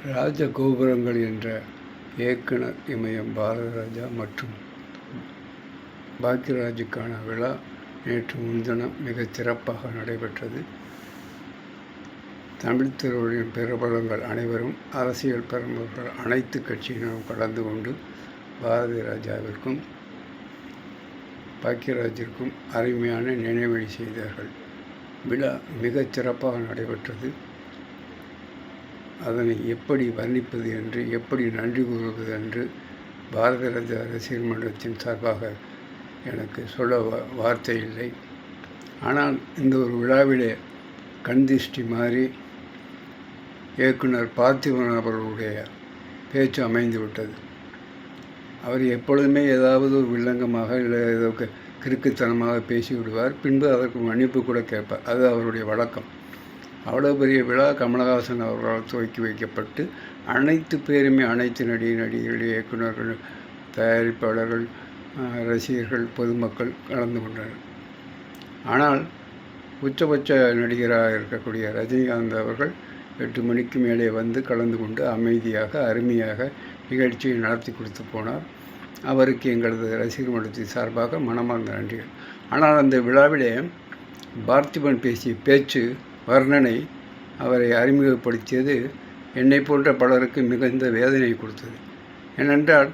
ராஜகோபுரங்கள் என்ற இயக்குனர் இமயம் பாரதிராஜா மற்றும் பாக்யராஜுக்கான விழா நேற்று முன்தினம் மிகச் சிறப்பாக நடைபெற்றது. தமிழ் திரையுலகின் பிரபலங்கள் அனைவரும், அரசியல் பிரமுகர்கள், அனைத்து கட்சியினரும் கலந்து கொண்டு பாரதிராஜாவிற்கும் பாக்யராஜிற்கும் அருமையான நினைவழி செய்தார்கள். விழா மிகச் சிறப்பாக நடைபெற்றது. அதனை எப்படி வர்ணிப்பது என்று, எப்படி நன்றி கூறுவது என்று பாரதிராஜா ரசிகர் மன்றத்தின் சார்பாக எனக்கு சொல்ல வார்த்தை இல்லை. ஆனால் இந்த ஒரு விழாவிலே கண்திஷ்டி மாதிரி இயக்குனர் பார்த்திபன் அவர்களுடைய பேச்சு அமைந்து விட்டது. அவர் எப்பொழுதுமே ஏதாவது ஒரு வில்லங்கமாக இல்லை ஏதோ கிறுக்குத்தனமாக பேசிவிடுவார். பின்பு அதற்கு மன்னிப்பு கூட கேட்பார். அது அவருடைய வழக்கம். அவ்வளோ பெரிய விழா கமலஹாசன் அவர்களால் துவக்கி வைக்கப்பட்டு அனைத்து பேருமே, அனைத்து நடிகர்கள், இயக்குநர்கள், தயாரிப்பாளர்கள், ரசிகர்கள், பொதுமக்கள் கலந்து கொண்டனர். ஆனால் உச்சபட்ச நடிகராக இருக்கக்கூடிய ரஜினிகாந்த் அவர்கள் 8 மணிக்கு மேலே வந்து கலந்து கொண்டு அமைதியாக அருமையாக நிகழ்ச்சியை நடத்தி கொடுத்து போனார். அவருக்கு எங்களது ரசிகர் மன்றத்தின் சார்பாக மனமார்ந்த நன்றிகள். ஆனால் அந்த விழாவிலே பார்த்திபன் பேசிய பேச்சு, வர்ணனை, அவரை அறிமுகப்படுத்தியது என்னை போன்ற பலருக்கு மிகுந்த வேதனை கொடுத்தது. ஏனென்றால்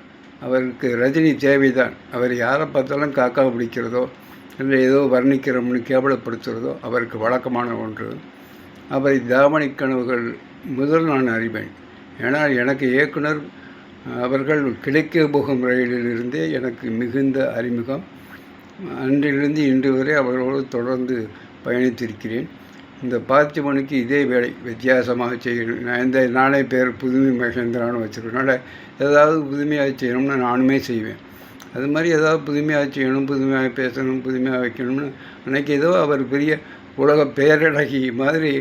அவருக்கு ரஜினி தேவைதான். அவர் யாரை பார்த்தாலும் காக்கா பிடிக்கிறதோ இல்லை ஏதோ வர்ணிக்கிறோம்னு கேவலப்படுத்துகிறதோ அவருக்கு வழக்கமான ஒன்று. அவரை தாவணி கனவுகள் முதல் நான் அறிவேன். ஏனால் எனக்கு இயக்குனர் அவர்கள் கிழக்கே போகும் ரயிலிலிருந்தே எனக்கு மிகுந்த அறிமுகம். அன்றிலிருந்து இன்று வரை அவர்களோடு தொடர்ந்து பயணித்திருக்கிறேன். இந்த பார்த்திபனுக்கு இதே வேலை வித்தியாசமாக செய்யணும். நானே பேர் புதுமை மகேந்திரான்னு வச்சுருக்கனால ஏதாவது புதுமையாக செய்யணும்னு நானுமே செய்வேன். அது மாதிரி ஏதாவது புதுமையாக செய்யணும், புதுமையாக பேசணும், புதுமையாக வைக்கணும்னு அன்றைக்கி ஏதோ அவர் பெரிய உலக பேரழகி மாதிரி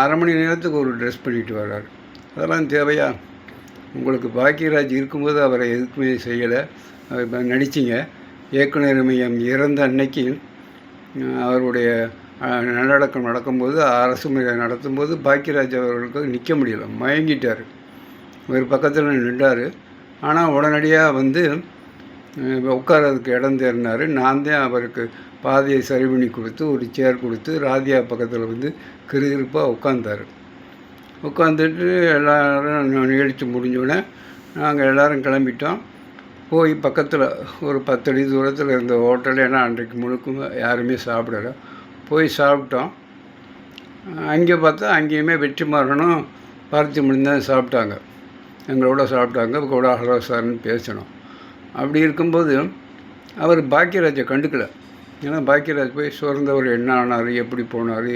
1/2 மணி நேரத்துக்கு ஒரு ட்ரெஸ் பண்ணிட்டு வர்றார். அதெல்லாம் தேவையா? உங்களுக்கு பாக்யராஜ் இருக்கும்போது அவரை எதுக்குமே செய்யலை. நடிச்சிங்க. இயக்குனர் இமயம் இறந்த அன்னைக்கு அவருடைய நல்லடக்கம் நடக்கும்போது, அரசு முறை நடத்தும்போது பாக்யராஜ் அவர்களுக்கு நிற்க முடியலை, மயங்கிட்டார். ஒரு பக்கத்தில் நின்றார். ஆனால் உடனடியாக வந்து உட்காரதுக்கு இடம் தேர்னார். நான் தான் அவருக்கு பாதையை சரி பண்ணி கொடுத்து ஒரு சேர் கொடுத்து ராதியா பக்கத்தில் வந்து கிறுகிறுப்பாக உட்காந்தார். உட்காந்துட்டு எல்லோரும் நிகழ்ச்சி முடிஞ்சோடனே நாங்கள் எல்லோரும் கிளம்பிட்டோம். போய் பக்கத்தில் ஒரு 10 அடி தூரத்தில் இருந்த ஹோட்டல், ஏன்னா அன்றைக்கு முழுக்கும் யாருமே சாப்பிடலை, போய் சாப்பிட்டோம். அங்கே பார்த்தா அங்கேயுமே வெற்றிமாறனும் பார்த்திபனும் தான் சாப்பிட்டாங்க. எங்களோட சாப்பிட்டாங்க. கூட ஹலோ சார்னு பேசணும். அப்படி இருக்கும்போது அவர் பாக்யராஜை கண்டுக்கலை. ஏன்னா பாக்யராஜ் போய் சுரந்தவர் என்ன ஆனார், எப்படி போனார்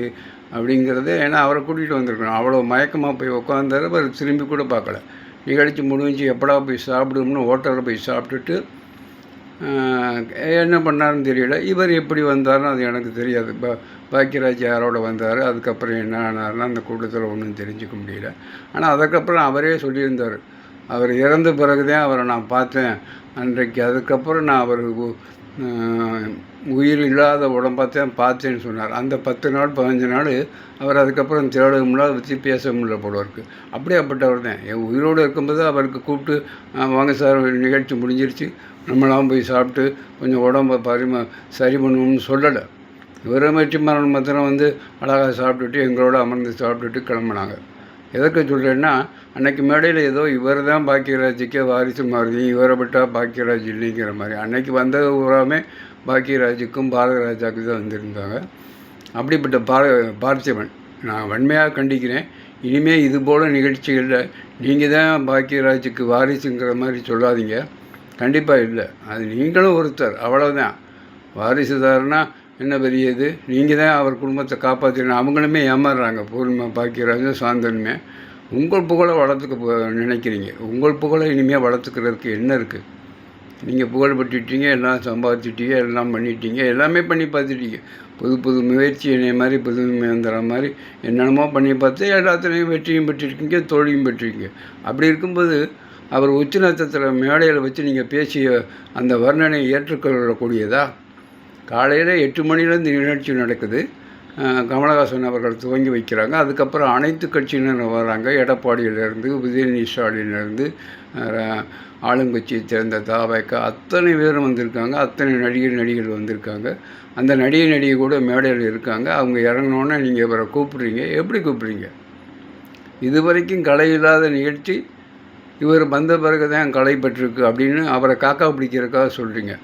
அப்படிங்கிறத, ஏன்னா அவரை கூட்டிகிட்டு வந்திருக்கணும். அவ்வளோ மயக்கமாக போய் உட்காந்தார். அவர் திரும்பி கூட பார்க்கல. நிகழ்ச்சி முடிஞ்சு எப்படா போய் சாப்பிடும்னு ஹோட்டலில் போய் சாப்பிட்டுட்டு என்ன பண்ணாருன்னு தெரியல. இவர் எப்படி வந்தார்னு அது எனக்கு தெரியாது. பாக்யராஜ் யாரோட வந்தார், அதுக்கப்புறம் என்ன ஆனார்னா அந்த கூட்டத்தில் ஒன்றும் தெரிஞ்சுக்க முடியல. ஆனால் அதுக்கப்புறம் அவரே சொல்லியிருந்தார், அவர் இறந்த பிறகு தான் அவரை நான் பார்த்தேன் அன்றைக்கு. அதுக்கப்புறம் நான் அவர் உயிர் இல்லாத உடம்பாத்தான் பார்த்தேன்னு சொன்னார். அந்த 10 நாள் 15 நாள் அவர் அதுக்கப்புறம் தேட முடியல, வச்சு பேச முடியல போடுவாருக்கு. அப்படியேப்பட்டவர் தான். என் உயிரோடு இருக்கும்போது அவருக்கு கூப்பிட்டு வாங்க சார் நிகழ்ச்சி முடிஞ்சிருச்சு, நம்மளாம் போய் சாப்பிட்டு கொஞ்சம் உடம்பை சரி பண்ணணும்னு சொல்லலை. இவரை வெற்றிமாறன் மாத்திரம் வந்து அழகாக சாப்பிட்டுட்டு எங்களோட அமர்ந்து சாப்பிட்டுட்டு கிளம்புனாங்க. எதற்கு சொல்கிறேன்னா, அன்றைக்கி மேடையில் ஏதோ இவர் தான் பாக்யராஜுக்கே வாரிசு மாறுதி, இவரை விட்டால் பாக்யராஜ் இல்லைங்கிற மாதிரி. அன்றைக்கி வந்த ஊராமே பாக்யராஜுக்கும் பாரதிராஜாவுக்கு தான் வந்திருந்தாங்க. அப்படிப்பட்ட பார்த்திபன் நான் வன்மையாக கண்டிக்கிறேன். இனிமேல் இது போல் நிகழ்ச்சிகளில் நீங்கள் தான் பாக்யராஜுக்கு வாரிசுங்கிற மாதிரி சொல்லாதீங்க. கண்டிப்பாக இல்லை. அது நீங்களும் ஒருத்தர், அவ்வளோதான். வாரிசுதாரனா என்ன பெரிய இது? நீங்கள் தான் அவர் குடும்பத்தை காப்பாற்றின. அவங்களுமே ஏமாறுறாங்க. பூர்ணிமா, பாக்யராஜும், சாந்தனுமே. உங்கள் புகழை வளர்த்துக்க நினைக்கிறீங்க. உங்கள் புகழை இனிமேல் வளர்த்துக்கிறதுக்கு என்ன இருக்குது? நீங்கள் புகழ் பெற்றுட்டீங்க, எல்லாம் சம்பாதிச்சிட்டீங்க, எல்லாம் பண்ணிட்டீங்க, எல்லாமே பண்ணி பார்த்துட்டீங்க. புது முயற்சி என்னை மாதிரி புது மேந்திர மாதிரி என்னென்னமோ பண்ணி பார்த்து எல்லாத்துலேயும் வெற்றியும் பெற்றிருக்கீங்க, தோல்வியும் பெற்றிருக்கீங்க. அப்படி இருக்கும்போது அவர் உச்ச நட்சத்திர மேடையில் வச்சு நீங்கள் பேசிய அந்த வர்ணனை ஏற்றுக்கொள்ளக்கூடியதா? காலையில் 8 மணிலேருந்து நிகழ்ச்சி நடக்குது. கமலஹாசன் அவர்கள் துவங்கி வைக்கிறாங்க. அதுக்கப்புறம் அனைத்து கட்சியினரும் வராங்க. எடப்பாடியிலேருந்து, உதயநிதி ஸ்டாலின்லேருந்து, ஆளுங்கட்சியை சேர்ந்த தாவேக்கா அத்தனை பேரும் வந்திருக்காங்க. அத்தனை நடிகர்கள் வந்திருக்காங்க. அந்த நடிகை கூட மேடையில் இருக்காங்க. அவங்க இறங்கினோன்னே நீங்கள் இவரை கூப்பிட்றீங்க. எப்படி கூப்பிட்றீங்க? இதுவரைக்கும் கலை இல்லாத நிகழ்ச்சி இவர் வந்த பிறகு தான் கலை பெற்றிருக்கு அப்படின்னு அவரை காக்கா பிடிக்கிறதுக்காக சொல்கிறீங்க.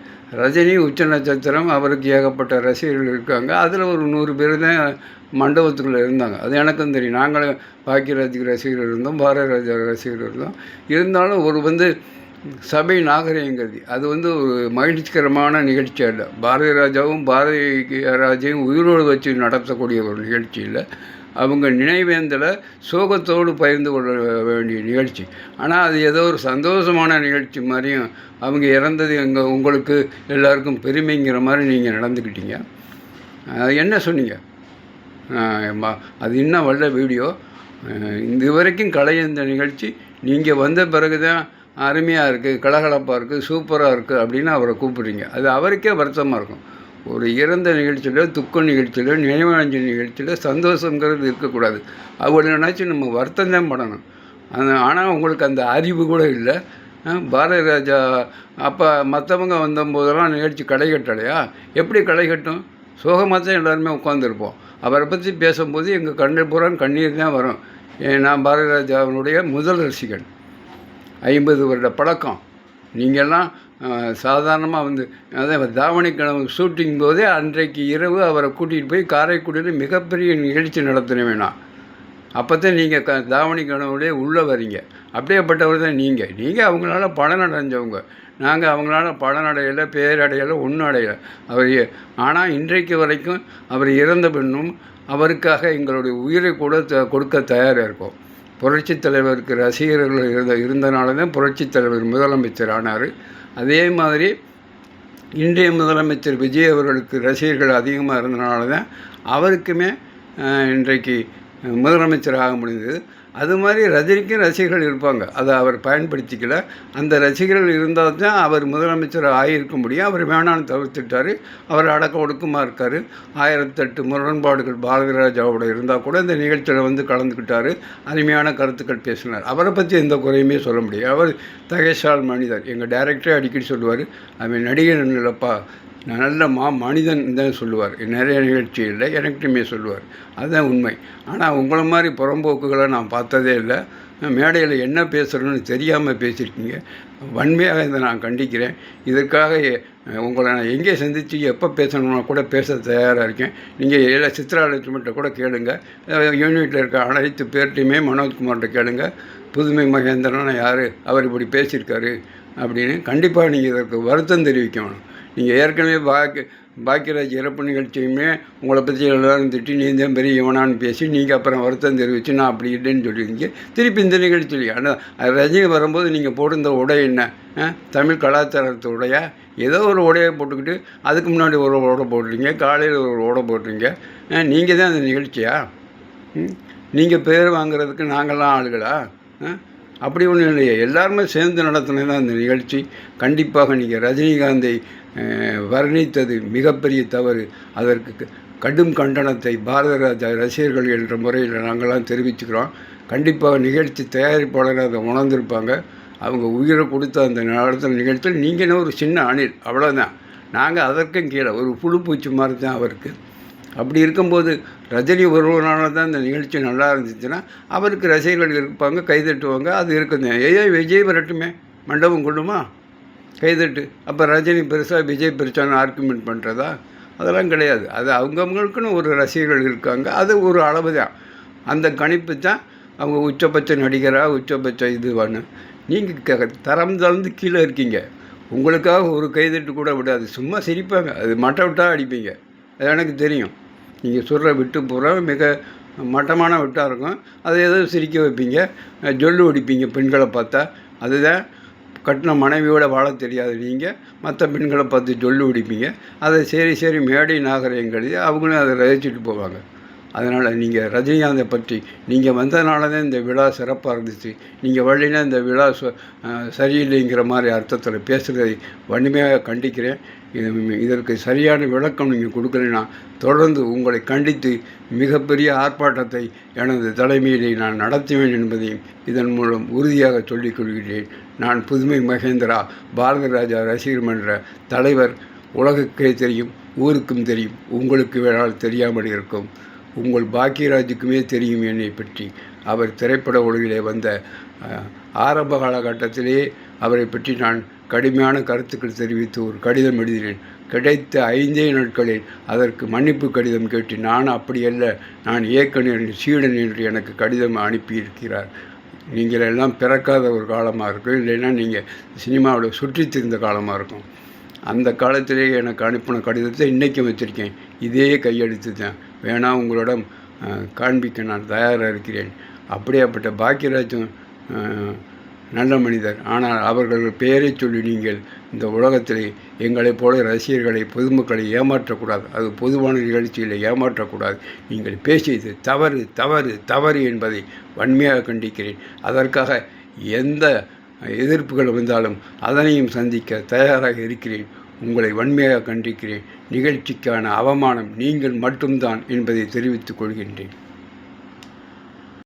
ரஜினி உச்ச நட்சத்திரம், அவருக்கு ஏகப்பட்ட ரசிகர்கள் இருக்காங்க. அதில் ஒரு 100 பேர் தான் மண்டபத்துக்குள்ளே இருந்தாங்க. அது எனக்கும் தெரியும். நாங்களும் பாக்கியராஜுக்கு ரசிகர்கள் இருந்தோம், பாரதி ராஜா ரசிகர்கள் இருந்தோம். இருந்தாலும் ஒரு சபை நாகரிகங்கிறது அது ஒரு மகிழ்ச்சிகரமான நிகழ்ச்சி அல்ல. பாரதி ராஜாவும் பாரதி ராஜையும் உயிரோடு வச்சு நடத்தக்கூடிய ஒரு நிகழ்ச்சி இல்லை. அவங்க நினைவேந்தலை சோகத்தோடு பகிர்ந்து கொள்ள வேண்டிய நிகழ்ச்சி. ஆனால் அது ஏதோ ஒரு சந்தோஷமான நிகழ்ச்சி மாதிரியும் அவங்க இறந்தது உங்களுக்கு எல்லாருக்கும் பெருமைங்கிற மாதிரி நீங்கள் நடந்துக்கிட்டீங்க. என்ன சொன்னீங்க? அது இன்னும் வல்ல வீடியோ. இது வரைக்கும் இந்த நிகழ்ச்சி நீங்கள் வந்த பிறகு தான் அருமையாக இருக்குது, கலகலப்பாக இருக்குது, சூப்பராக இருக்குது அப்படின்னு அவரை கூப்பிட்றீங்க. அது அவருக்கே வருத்தமாக இருக்கும். ஒரு இறந்த நிகழ்ச்சியில், துக்க நிகழ்ச்சியில், நினைவஞ்சல் நிகழ்ச்சியில் சந்தோஷங்கிறது இருக்கக்கூடாது. அவங்கள நினச்சி நம்ம வருத்தம் தான் படணும். ஆனால் உங்களுக்கு அந்த அறிவு கூட இல்லை. பாரதி ராஜா அப்போ மற்றவங்க வந்தபோதெல்லாம் நிகழ்ச்சி களை கட்டலையா? எப்படி களை கட்டும்? சோகமாக தான் எல்லாருமே உட்காந்துருப்போம். அவரை பற்றி பேசும்போது எங்கள் கண்ணீர் புறம் கண்ணீர் தான் வரும். நான் பாரதி ராஜாவினுடைய முதல் ரசிகன். 50 வருட பழக்கம். நீங்கள்லாம் சாதாரணமாக அதான் தாவணி கனவு ஷூட்டிங் போதே அன்றைக்கு இரவு அவரை கூட்டிகிட்டு போய் காரைக்குடியில் மிகப்பெரிய நிகழ்ச்சி நடத்தின வேணாம். அப்போ தான் நீங்கள் தாவணி கனவுலேயே உள்ளே வரீங்க. அப்படியேப்பட்டவர் தான் நீங்கள் அவங்களால பலன் அடைஞ்சவங்க. நாங்கள் அவங்களால பலன் அடையலை, பேரடையலை, ஒன்றும் அடையலை. ஆனால் இன்றைக்கு வரைக்கும் அவர் இறந்த பின்னும் அவருக்காக எங்களுடைய உயிரை கூட கொடுக்க தயாராக இருக்கோம். புரட்சித் தலைவருக்கு ரசிகர்கள் இருந்தனால தான் புரட்சித் தலைவர் முதலமைச்சர் ஆனார். அதே மாதிரி இன்றைய முதலமைச்சர் விஜய் அவர்களுக்கு ரசிகர்கள் அதிகமாக இருந்தனால தான் அவருக்குமே இன்றைக்கு முதலமைச்சர் ஆக முடிந்தது. அது மாதிரி ரஜினிக்கும் ரசிகர்கள் இருப்பாங்க. அதை அவர் பயன்படுத்திக்கல. அந்த ரசிகர்கள் இருந்தால் தான் அவர் முதலமைச்சர் ஆகியிருக்க முடியும். அவர் வேணான்னு தவிர்த்துட்டார். அவர் அடக்க ஒடுக்கமாக இருக்கார். 1008 முரண்பாடுகள் பாரதி ராஜாவோட இருந்தால் கூட இந்த நிகழ்ச்சியில் கலந்துக்கிட்டார். அருமையான கருத்துக்கள் பேசினார். அவரை பற்றி எந்த குறையுமே சொல்ல முடியும். அவர் தகைசால் மனிதர். எங்கள் டைரக்டரே அடிக்கடி சொல்லுவார், அவன் நடிகர் இல்லைப்பா, நல்ல மனிதன் தான் சொல்லுவார். நிறைய நிகழ்ச்சியில் எனக்கிட்டுமே சொல்லுவார். அதுதான் உண்மை. ஆனால் உங்களை மாதிரி புறம்போக்குகளை நான் பார்த்ததே இல்லை. மேடையில் என்ன பேசுகிறேன்னு தெரியாமல் பேசியிருக்கீங்க. வன்மையாக இதை நான் கண்டிக்கிறேன். இதற்காக உங்களை நான் எங்கே சந்தித்து எப்போ பேசணும்னா கூட பேச தயாராக இருக்கேன். நீங்கள் சித்ராலட்சுமிட்ட கூட கேளுங்க. யூனிட்டில் இருக்க அனைத்து பேர்ட்டையுமே மனோஜ்குமார்கிட்ட கேளுங்க. புதுமை மகேந்திரன் யார், அவர் இப்படி பேசியிருக்காரு அப்படின்னு கண்டிப்பாக நீங்கள் இதற்கு வருத்தம் தெரிவிக்கணும். நீங்கள் ஏற்கனவே பாக்கியராஜ் இறப்பு நிகழ்ச்சியுமே உங்களை பற்றி எல்லோரும் திட்டி நீ தான் பெரிய இவனான்னு பேசி நீங்கள் அப்புறம் வருத்தம் தெரிவித்து நான் அப்படி இல்லைன்னு சொல்லியிருக்கீங்க. திருப்பி இந்த நிகழ்ச்சி ஆனால் ரஜினி வரும்போது நீங்கள் போட்டிருந்த உடை என்ன? தமிழ் கலாச்சாரத்து உடையா? ஏதோ ஒரு உடையை போட்டுக்கிட்டு அதுக்கு முன்னாடி ஒரு உடை போட்டுறீங்க, காலையில் ஒரு உடை போட்டுறீங்க. நீங்கள் தான் அந்த நிகழ்ச்சியா? நீங்கள் பேர் வாங்குறதுக்கு நாங்கள்லாம் ஆளுகளா? அப்படி ஒன்றும் இல்லையே. எல்லாருமே சேர்ந்து நடத்தினது தான் அந்த நிகழ்ச்சி. கண்டிப்பாக நீங்கள் ரஜினிகாந்தை வர்ணித்தது மிகப்பெரிய தவறு. அதற்கு கடும் கண்டனத்தை பாரதி ராஜா ரசிகர்கள் என்ற முறையில் நாங்கள்லாம் தெரிவிச்சுக்கிறோம். கண்டிப்பாக நிகழ்ச்சி தயாரிப்பாளர் அதை உணர்ந்திருப்பாங்க. அவங்க உயிரை கொடுத்த அந்த நடத்துகிற நிகழ்ச்சியில் நீங்களும் ஒரு சின்ன அணில், அவ்வளோதான். நாங்கள் அதற்கும் கீழே ஒரு புழு பூச்சி மாதிரி தான் அவருக்கு. அப்படி இருக்கும்போது ரஜினி ஒருவரான தான் இந்த நிகழ்ச்சி நல்லா இருந்துச்சுன்னா அவருக்கு ரசிகர்கள் இருப்பாங்க, கைதட்டுவாங்க. அது இருக்குது. விஜய் வரட்டுமே, மண்டபம் கொள்ளுமா, கைதட்டு. அப்போ ரஜினி பெருசாக விஜய் பெருசான்னு ஆர்குமெண்ட் பண்ணுறதா? அதெல்லாம் கிடையாது. அது அவங்கவுங்களுக்குன்னு ஒரு ரசிகர்கள் இருக்காங்க. அது ஒரு அளவு தான். அந்த கணிப்பு தான் அவங்க உச்சபட்ச நடிகராக உச்சபட்ச இதுவானு. நீங்கள் தரம் தாழ்ந்து கீழே இருக்கீங்க. உங்களுக்காக ஒரு கைதட்டு கூட விடாது. சும்மா சிரிப்பாங்க. அது மட்டை விட்டால் அடிப்பீங்க. அது எனக்கு தெரியும். நீங்கள் சொல்கிற விட்டு பூரா மிக மட்டமான விட்டாக இருக்கும். அதை ஏதோ சிரிக்க வைப்பீங்க, ஜொல்லு ஒடிப்பீங்க பெண்களை பார்த்தா. அதுதான் கட்டின மனைவியோட வாழ தெரியாது. நீங்கள் மற்ற பெண்களை பார்த்து ஜொல்லு ஒடிப்பீங்க. அதை சரி மேடை நாகரிகம் கருதி அவங்களும் அதை ரசிச்சுட்டு போவாங்க. அதனால் நீங்கள் ரஜினிகாந்தை பற்றி நீங்கள் வந்ததுனால தான் இந்த விழா சிறப்பாக இருந்துச்சு, நீங்கள் வரலைன்னா இந்த விழா சரியில்லைங்கிற மாதிரி அர்த்தத்தில் பேசுகிறதை வன்மையாக கண்டிக்கிறேன். இதற்கு சரியான விளக்கம் நீங்கள் கொடுக்கலைன்னா தொடர்ந்து உங்களை கண்டித்து மிகப்பெரிய ஆர்ப்பாட்டத்தை எனது தலைமையிலே நான் நடத்துவேன் என்பதையும் இதன் மூலம் உறுதியாக சொல்லிக் கொள்கிறேன். நான் புதுமை மகேந்திரா பாரதி ராஜா ரசிகர் மன்ற தலைவர். உலகுக்கே தெரியும், ஊருக்கும் தெரியும், உங்களுக்கு வேணால் தெரியாமல் இருக்கும். உங்கள் பாக்கியராஜுக்குமே தெரியும் என்னை பற்றி. அவர் திரைப்பட உலகிலே வந்த ஆரம்ப காலகட்டத்திலே அவரை பற்றி நான் கடுமையான கருத்துக்கள் தெரிவித்து ஒரு கடிதம் எழுதினேன். கிடைத்த 5 நாட்களில் அதற்கு மன்னிப்பு கடிதம் கேட்டு, நான் அப்படியல்ல, நான் இயக்குனர் சீடன் என்று எனக்கு கடிதம் அனுப்பியிருக்கிறார். நீங்கள் எல்லாம் பிறக்காத ஒரு காலமாக இருக்கும், இல்லைன்னா நீங்கள் சினிமாவில் சுற்றித் திரிந்த காலமாக இருக்கும். அந்த காலத்திலே எனக்கு அனுப்பின கடிதத்தை இன்றைக்கும் வச்சுருக்கேன். இதே கையெழுத்து தான். வேணால் உங்களிடம் காண்பிக்க நான் தயாராக இருக்கிறேன். அப்படியாப்பட்ட பாக்கியராஜும் நல்ல மனிதர். ஆனால் அவர்கள் பெயரை சொல்லி நீங்கள் இந்த உலகத்திலே எங்களைப் போல ரசிகர்களை, பொதுமக்களை ஏமாற்றக்கூடாது. அது பொதுவான நிகழ்ச்சியில் ஏமாற்றக்கூடாது. நீங்கள் பேசியது தவறு தவறு தவறு என்பதை வன்மையாக கண்டிக்கிறேன். அதற்காக எந்த எதிர்ப்புகள் வந்தாலும் அதனையும் சந்திக்க தயாராக இருக்கிறேன். உங்களை வன்மையாக கண்டிக்கிறேன். நிகழ்ச்சிக்கான அவமானம் நீங்கள் மட்டும்தான் என்பதை தெரிவித்துக் கொள்கின்றேன்.